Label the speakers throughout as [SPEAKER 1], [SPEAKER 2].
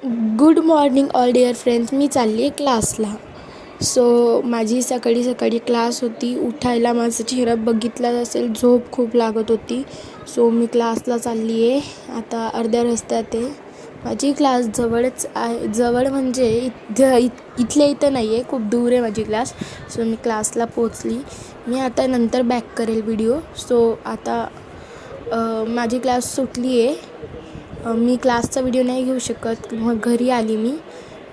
[SPEAKER 1] Good morning all dear friends. मी चालली आहे क्लासला. सो माझी सकाळी सकाळी क्लास होती. उठायला माझा चेहरा बघितला असेल, झोप खूप लागत होती. सो मी क्लासला चालली आहे. आता अर्ध्या रस्त्यात आहे. माझी क्लास जवळच आहे. जवळ म्हणजे इथल्या इथं नाही आहे, खूप दूर आहे माझी क्लास. सो मी क्लासला पोचली. मी आता नंतर बॅक करेल व्हिडिओ. सो आता माझी क्लास सुटली आहे. मी क्लासचा व्हिडिओ नाही घेऊ शकत. मग घरी आली. मी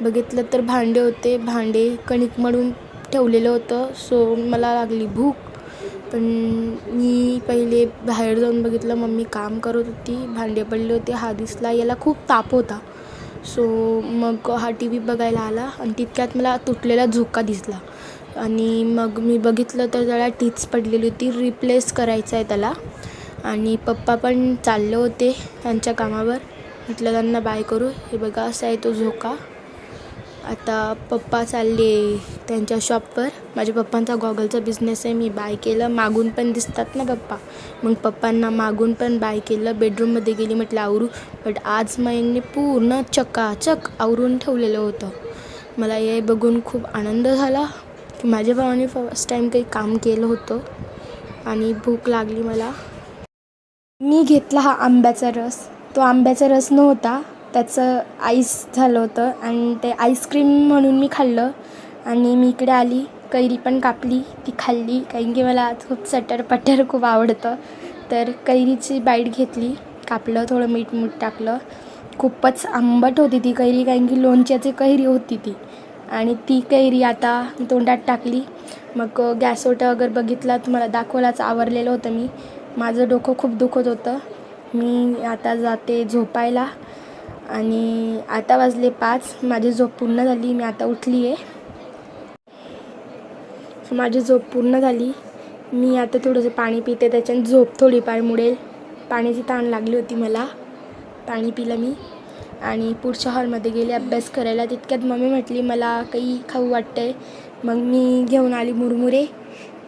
[SPEAKER 1] बघितलं तर भांडे होते. भांडे कणिक मळून ठेवलेलं होतं. सो मला लागली भूक. पण मी पहिले बाहेर जाऊन बघितलं, मम्मी काम करत होती, भांडे पडले होते. हा दिसला, याला खूप ताप होता. सो मग हा टी व्ही बघायला आला आणि तितक्यात मला तुटलेला झोका दिसला. आणि मग मी बघितलं तर त्याला टीच पडलेली होती. रिप्लेस करायचं आहे त्याला. आणि पप्पा पण चालले होते त्यांच्या कामावर. म्हटलं त्यांना बाय करू. हे बघा, असा आहे तो झोका. आता पप्पा चालले त्यांच्या शॉपवर. माझ्या पप्पांचा गॉगलचा बिझनेस आहे. मी बाय केलं. मागून पण दिसतात ना पप्पा, मग पप्पांना मागून पण बाय केलं. बेडरूममध्ये गेली, म्हटलं आवरू. बट आज मयंकने पूर्ण चकाचक आवरून ठेवलेलं होतं. मला हे बघून खूप आनंद झाला की माझ्या भावाने फर्स्ट टाईम काही काम केलं होतं. आणि भूक लागली मला. मी घेतला हा आंब्याचा रस. तो आंब्याचा रस नव्हता, त्याचं आईस झालं होतं आणि ते आईस्क्रीम म्हणून मी खाल्लं. आणि मी इकडे आली, कैरी पण कापली, ती खाल्ली. कारण की मला खूप सटरपटर खूप आवडतं. तर कैरीची बाईट घेतली, कापलं, थोडं मीठ टाकलं. खूपच आंबट होती ती कैरी, कारण की लोणच्याची कैरी होती ती. आणि ती कैरी आता तोंडात टाकली. मग गॅस ओटा वगैरे बघितला, तुम्हाला दाखवलाच, आवरलेलं होतं मी. माझं डोकं खूप दुखत होतं. मी आता जाते झोपायला. आणि आता वाजले 5. माझी झोप पूर्ण झाली. मी आता उठली आहे. माझी झोप पूर्ण झाली. मी आता थोडंसं पाणी पिते, त्याच्याने झोप थोडीफार मुडेल. पाण्याची तहान लागली होती मला. पाणी पिलं मी आणि पुढच्या हॉलमध्ये गेले अभ्यास करायला. तितक्यात मम्मी म्हटली मला काही खाऊ वाटतं आहे. मग मी घेऊन आली मुरमुरे.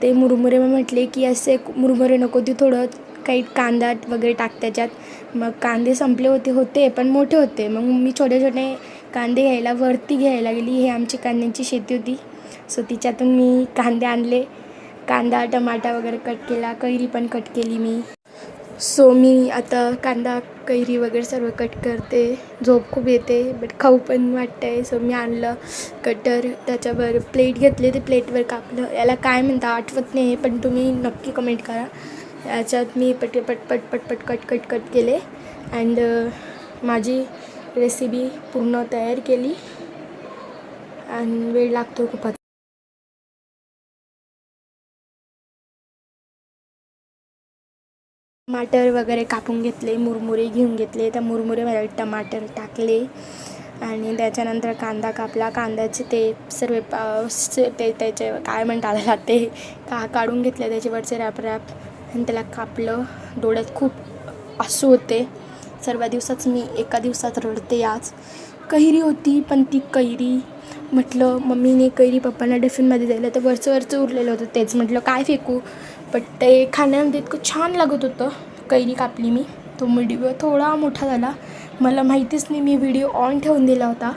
[SPEAKER 1] ते मुरमुरे मग म्हटले की असे मुरमुरे नको, ते थोडं काही कांदा वगैरे टाक त्याच्यात. मग कांदे संपले होते पण मोठे होते. मग मी छोटे छोटे कांदे वरती घ्यायला गेली. हे आमची कांद्यांची शेती होती. सो तिच्यातून मी कांदे आणले. कांदा, टमाटा वगैरे कट केला. कैरी पण कट केली मी. सो मी आता कांदा, कैरी वगैरे सर्व कट करते. झोप खूप येते बट खाऊ पण वाटतं आहे. सो मी आणलं कटर, त्याच्यावर प्लेट घेतले, ते प्लेटवर कापलं. याला काय म्हणता आठवत नाही, पण तुम्ही नक्की कमेंट करा. याच्यात मी पटपट कट केले. अँड माझी रेसिपी पूर्ण तयार केली. आणि वेळ लागतो खूपच. टमाटर वगैरे कापून घेतले, मुरमुरे घेऊन घेतले. त्या मुरमुरेमध्ये टमाटर टाकले आणि त्याच्यानंतर कांदा कापला. कांद्याचे ते सर्व ते त्याचे काय म्हणतात त्याला, ते काढून घेतले त्याच्यावरचे रॅप आणि त्याला कापलं. डोळ्यात खूप आसू होते. सर्व दिवसाच मी एका दिवसात रडते. आज कैरी होती, पण ती कैरी म्हटलं मम्मीने कैरी पप्पांना टिफिनमध्ये द्यायला, तर वरचं उरलेलं होतं. तेच म्हटलं काय फेकू, बट ते खाण्यामध्ये इतकं छान लागत होतं. कैरी कापली मी. तो व्हिडिओ थोडा मोठा झाला, मला माहितीच नाही. मी व्हिडिओ ऑन ठेवून दिला होता.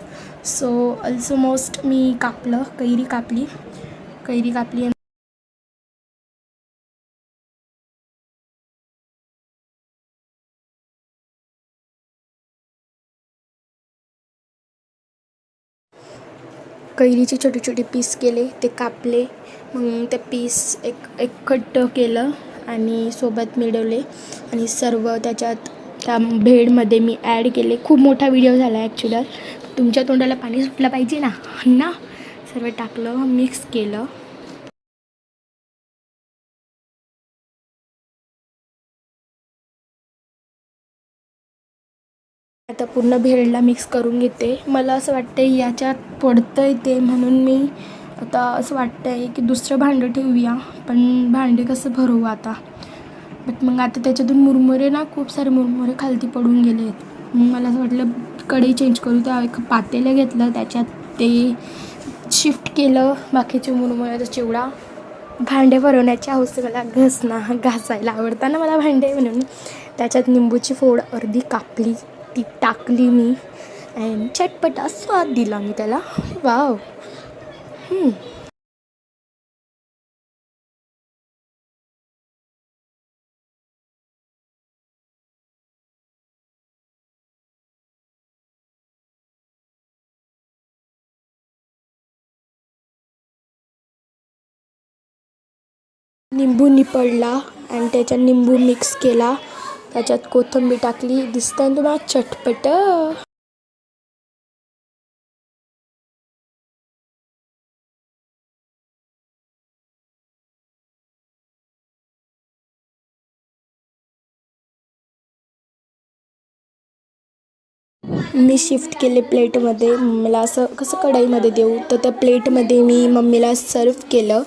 [SPEAKER 1] सो ऑलमोस्ट मी कैरी कापली. कैरीचे छोटे छोटे पीस केले, ते कापले. मग ते पीस एक कट केलं आणि सोबत मिळवले आणि सर्व त्याच्यात त्या भेळमध्ये मी ॲड केले. खूप मोठा व्हिडिओ झाला ॲक्च्युली. तुमच्या तोंडाला पाणी सुटलं पाहिजे ना. सर्व टाकलं, मिक्स केलं. आता पूर्ण भेळला मिक्स करून घेते. मला असं वाटतं आहे याच्यात पडतं आहे ते, म्हणून मी आता असं वाटतं आहे की दुसरं भांडं ठेवूया. पण भांडे कसं भरवू आता. बट मग आता त्याच्यातून मुरमुरे खूप सारे मुरमुरे खालती पडून गेले आहेत. मग मला असं वाटलं कढई चेंज करू. तर एक पातेलं घेतलं, त्याच्यात ते शिफ्ट केलं बाकीचे मुरमुऱ्याचा चिवडा. भांडे भरवण्याची हौस मला, घासायला आवडतं ना मला भांडे, म्हणून त्याच्यात निंबूची फोड अर्धी कापली, ती टाकली मी. अँड चटपटा स्वाद दिला मी त्याला. वाव. निंबू निपडला आणि त्याच्यात निंबू मिक्स केला, त्याच्यात कोथिंबीर टाकली. दिसतंय ना तुम्हाला चटपट. मी शिफ्ट केले प्लेटमध्ये. मम्मीला असं कसं कढईमध्ये देऊ, तर त्या प्लेटमध्ये मी मम्मीला सर्व केलं.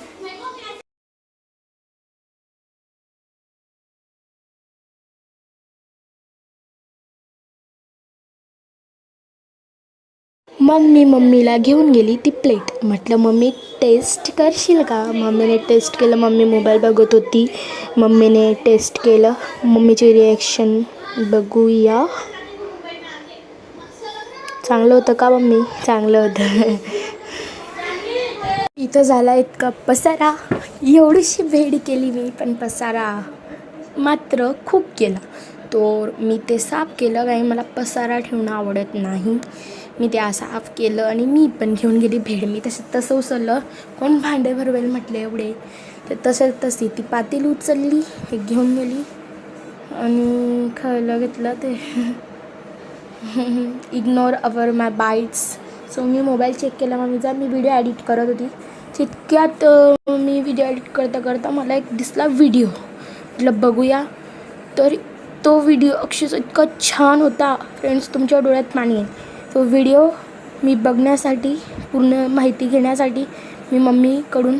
[SPEAKER 1] मग मी मम्मीला घेऊन गेली ती प्लेट. म्हटलं मम्मी टेस्ट करशील का. मम्मीने टेस्ट केलं. मम्मी मोबाईल बघत होती. मम्मीने टेस्ट केलं. मम्मीची रिॲक्शन बघूया. चांगलं होतं का मम्मी. चांगलं होतं. इथं झाला इतका पसारा. एवढीशी भेड केली मी, पण पसारा मात्र खूप केला. तो मी ते साफ केलं, कारण मला पसारा ठेवणं आवडत नाही. मी ते साफ केलं आणि मी पण घेऊन गेली भेड. मी तसं उचललं. कोण भांडे भरवेल म्हटलं एवढे. तर तशी ती पातेली उचलली, हे घेऊन गेली आणि खायला घेतलं ते. Ignore our my bites. So मी मोबाईल चेक केला मम्मीचा. मी व्हिडिओ एडिट करत होती. तितक्यात मी व्हिडिओ एडिट करता मला एक दिसला व्हिडिओ. म्हटलं बघूया. तर तो व्हिडिओ अक्षरशः इतका छान होता फ्रेंड्स, तुमच्या डोळ्यात पाणी आहे. तो व्हिडिओ मी बघण्यासाठी, पूर्ण माहिती घेण्यासाठी मी मम्मीकडून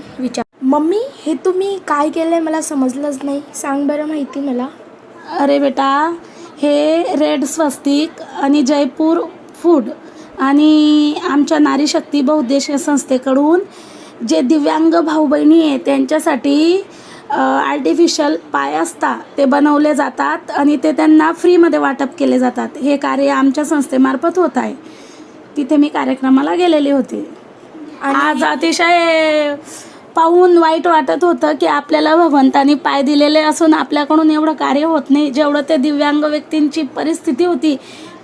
[SPEAKER 1] मम्मी हे तुम्ही काय केलं आहे मला समजलंच नाही, सांग बरं माहिती मला.
[SPEAKER 2] अरे बेटा, हे रेड स्वस्तिक आणि जयपूर फूड आणि आमच्या नारी शक्ती बहुउद्देशीय संस्थेकडून जे दिव्यांग भाऊ बहिणी आहे त्यांच्यासाठी आर्टिफिशियल पाय असतात ते बनवले जातात आणि ते त्यांना फ्रीमध्ये वाटप केले जातात. हे कार्य आमच्या संस्थेमार्फत होत आहे. तिथे मी कार्यक्रमाला गेलेले होते. आज अतिशय पाहून वाईट वाटत होतं की आपल्याला भगवंतानी पाय दिलेले असून आपल्याकडून एवढं कार्य होत नाही. जेवढं ते दिव्यांग व्यक्तींची परिस्थिती होती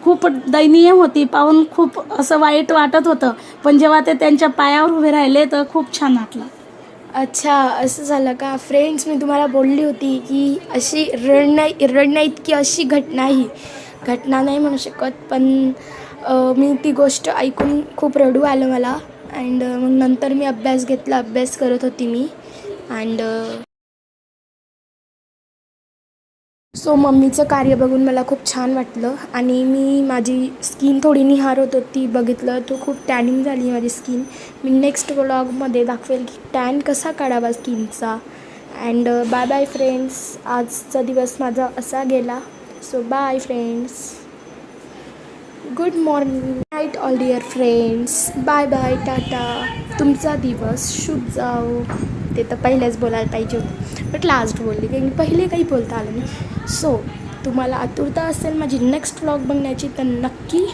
[SPEAKER 2] खूप दयनीय होती. पाहून खूप असं वाईट वाटत होतं, पण जेव्हा ते त्यांच्या पायावर उभे राहिले तर खूप छान वाटलं.
[SPEAKER 1] अच्छा, असं झालं का फ्रेंड्स. मी तुम्हाला बोलली होती की अशी रडण्या इतकी अशी घटना नाही म्हणू शकत, पण मी ती गोष्ट ऐकून खूप रडू आलं मला. अँड मग नंतर मी अभ्यास करत होती मी. अँड सो मम्मीचं कार्य बघून मला खूप छान वाटलं. आणि मी माझी स्किन थोडी निहारत होती, बघितलं तो खूप टॅनिंग झाली माझी स्किन. मी नेक्स्ट व्लॉगमध्ये दाखवेल की टॅन कसा काढावा स्किनचा. And bye bye friends. आजचा दिवस माझा असा गेला. So bye friends. Good morning night all dear friends. Bye bye, tata. तुमचा दिवस शुभ जाओ. ते तर पहिलेच बोलायला पाहिजे होतं, बट लास्ट बोलली कारण पहिले काही बोलता आलं नाही. सो तुम्हाला आतुरता असेल माझी नेक्स्ट व्लॉग बघण्याची तर नक्की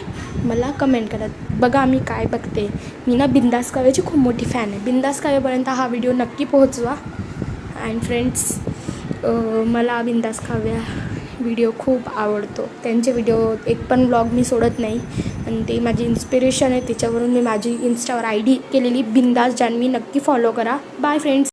[SPEAKER 1] मला कमेंट करा. बघा मी काय बघते. मी ना बिंदास काव्याची खूप मोठी फॅन आहे. बिंदास काव्यापर्यंत हा व्हिडिओ नक्की पोहोचवा. अँड फ्रेंड्स, मला बिंदास काव्या व्हिडिओ खूप आवडतो. त्यांचे व्हिडिओ एक पण व्लॉग मी सोडत नाही आणि ते माझी इन्स्पिरेशन आहे. त्याच्यावरून मी माझी इंस्टावर ID केलेली बिंदास जान्हवी नक्की फॉलो करा. Bye friends.